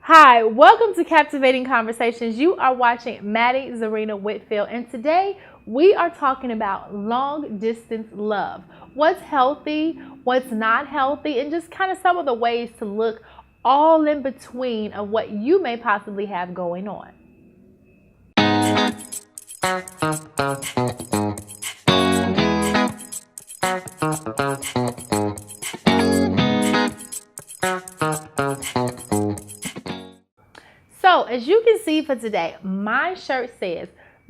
Hi, welcome to Captivating Conversations. You are watching Maddie Zarina Whitfield, and today we are talking about long distance love. What's healthy, what's not healthy, and just kind of some of the ways to look all in between of what you may possibly have going on. So, as you can see for today, my shirt says,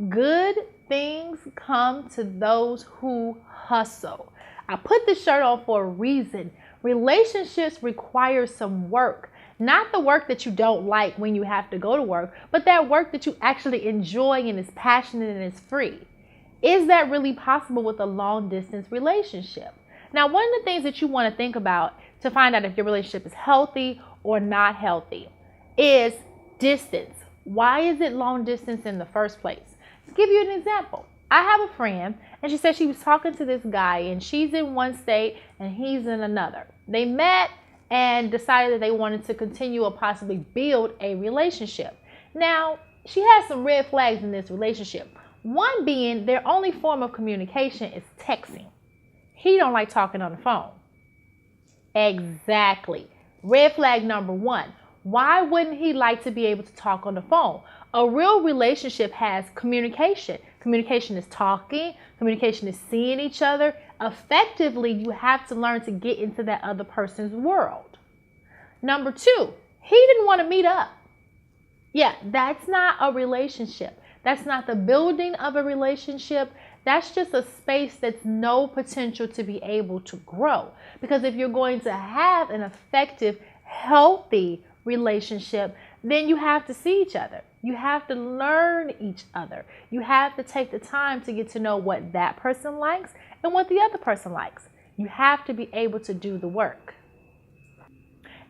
"Good things come to those who hustle." I put this shirt on for a reason. Relationships require some work. Not the work that you don't like when you have to go to work, but that work that you actually enjoy and is passionate and is free. Is that really possible with a long distance relationship? Now, one of the things that you want to think about to find out if your relationship is healthy or not healthy is distance. Why is it long distance in the first place? To give you an example, I have a friend and she said she was talking to this guy and she's in one state and he's in another. They met and decided that they wanted to continue or possibly build a relationship. Now, she has some red flags in this relationship. One being their only form of communication is texting. He don't like talking on the phone. Exactly. Red flag number one. Why wouldn't he like to be able to talk on the phone? A real relationship has communication. Communication is talking. Communication is seeing each other. Effectively, you have to learn to get into that other person's world. Number two, he didn't want to meet up. Yeah, that's not a relationship. That's not the building of a relationship. That's just a space that's no potential to be able to grow. Because if you're going to have an effective, healthy relationship, then you have to see each other. You have to learn each other. You have to take the time to get to know what that person likes and what the other person likes. You have to be able to do the work.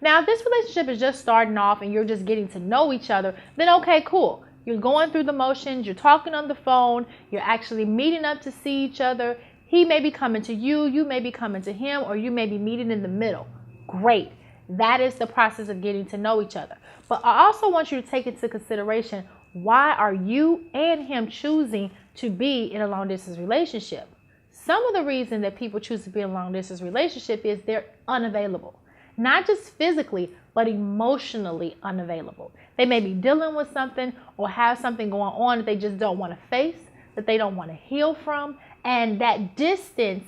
Now, if this relationship is just starting off and you're just getting to know each other, then okay, cool. You're going through the motions, you're talking on the phone, you're actually meeting up to see each other. He may be coming to you, you may be coming to him, or you may be meeting in the middle. Great. That is the process of getting to know each other. But I also want you to take into consideration, why are you and him choosing to be in a long distance relationship? Some of the reason that people choose to be in a long distance relationship is they're unavailable. Not just physically, but emotionally unavailable. They may be dealing with something or have something going on that they just don't want to face, that they don't want to heal from. And that distance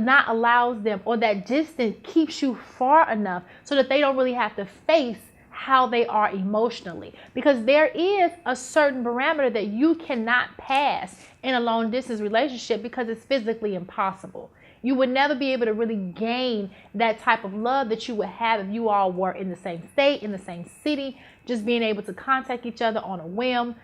not allows them, or that distance keeps you far enough so that they don't really have to face how they are emotionally. Because there is a certain parameter that you cannot pass in a long distance relationship because it's physically impossible. You would never be able to really gain that type of love that you would have if you all were in the same state, in the same city, just being able to contact each other on a whim,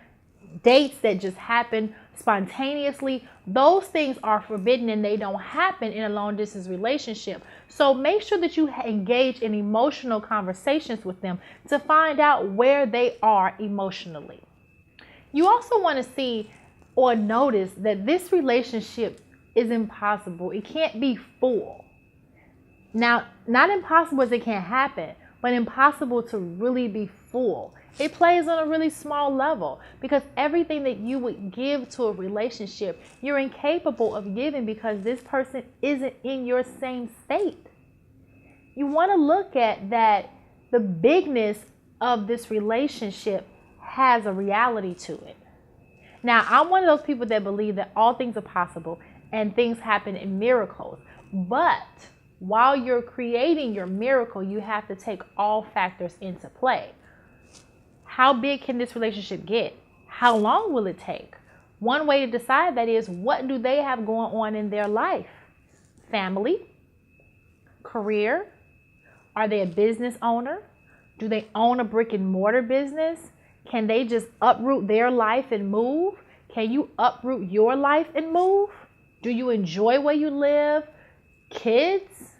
dates that just happen spontaneously. Those things are forbidden and they don't happen in a long distance relationship. So make sure that you engage in emotional conversations with them to find out where they are emotionally. You also want to see or notice that this relationship is impossible. It can't be full. Now, not impossible as it can't happen, but impossible to really be full. It plays on a really small level because everything that you would give to a relationship, you're incapable of giving because this person isn't in your same state. You want to look at that the bigness of this relationship has a reality to it. Now, I'm one of those people that believe that all things are possible and things happen in miracles. But while you're creating your miracle, you have to take all factors into play. How big can this relationship get? How long will it take? One way to decide that is, what do they have going on in their life? Family? Career? Are they a business owner? Do they own a brick and mortar business? Can they just uproot their life and move? Can you uproot your life and move? Do you enjoy where you live? Kids?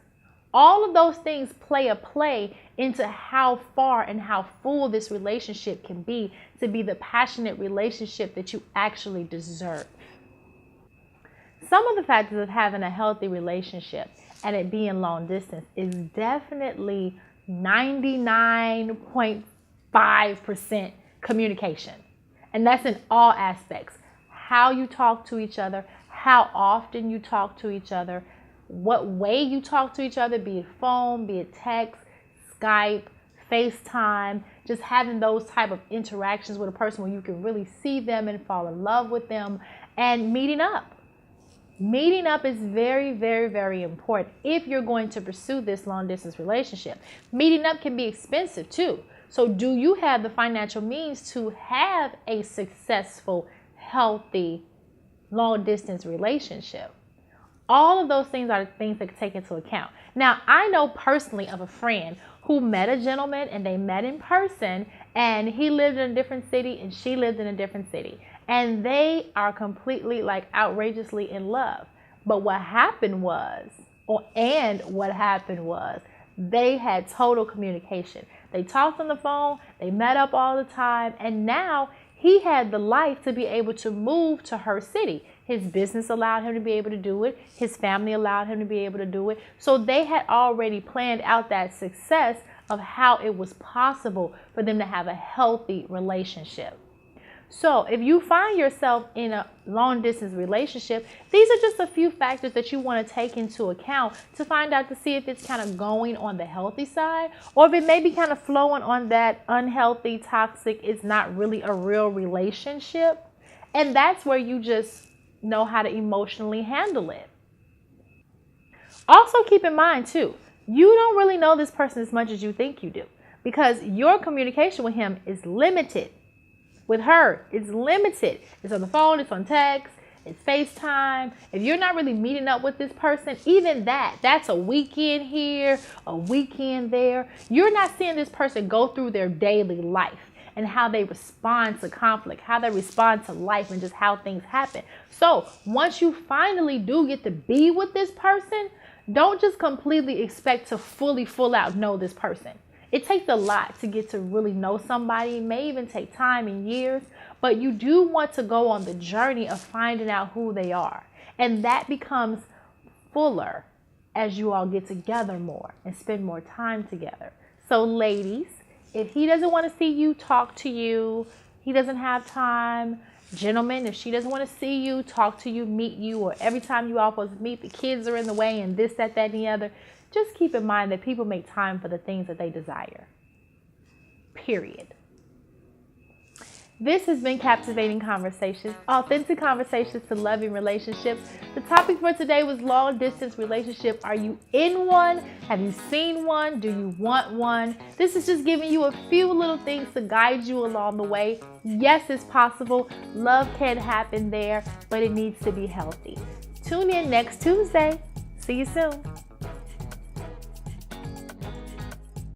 All of those things play into how far and how full this relationship can be to be the passionate relationship that you actually deserve. Some of the factors of having a healthy relationship and it being long distance is definitely 99.9 5% communication. And that's in all aspects. How you talk to each other, how often you talk to each other, what way you talk to each other, be it phone, be it text, Skype, FaceTime, just having those type of interactions with a person where you can really see them and fall in love with them, and meeting up. Meeting up is very, very, very important if you're going to pursue this long distance relationship. Meeting up can be expensive too. So do you have the financial means to have a successful, healthy, long distance relationship? All of those things are things that take into account. Now, I know personally of a friend who met a gentleman and they met in person, and he lived in a different city and she lived in a different city. And they are completely outrageously in love. But what happened was they had total communication. They talked on the phone, they met up all the time, and now he had the life to be able to move to her city. His business allowed him to be able to do it. His family allowed him to be able to do it. So they had already planned out that success of how it was possible for them to have a healthy relationship. So if you find yourself in a long distance relationship, these are just a few factors that you want to take into account to find out to see if it's kind of going on the healthy side, or if it may be kind of flowing on that unhealthy, toxic, it's not really a real relationship. And that's where you just know how to emotionally handle it. Also keep in mind too, you don't really know this person as much as you think you do, because your communication with him is limited. With her, it's limited. It's on the phone, it's on text, it's FaceTime. If you're not really meeting up with this person, even that's a weekend here, a weekend there. You're not seeing this person go through their daily life and how they respond to conflict, how they respond to life, and just how things happen. So once you finally do get to be with this person, don't just completely expect to full out know this person. It takes a lot to get to really know somebody. It may even take time and years, but you do want to go on the journey of finding out who they are. And that becomes fuller as you all get together more and spend more time together. So ladies, if he doesn't want to see you, talk to you, he doesn't have time. Gentlemen, if she doesn't want to see you, talk to you, meet you, or every time you all supposed to meet, the kids are in the way and this, that, and the other, just keep in mind that people make time for the things that they desire. Period. This has been Kaptivating Conversations, authentic conversations to loving relationships. The topic for today was long distance relationship. Are you in one? Have you seen one? Do you want one? This is just giving you a few little things to guide you along the way. Yes, it's possible. Love can happen there, but it needs to be healthy. Tune in next Tuesday. See you soon.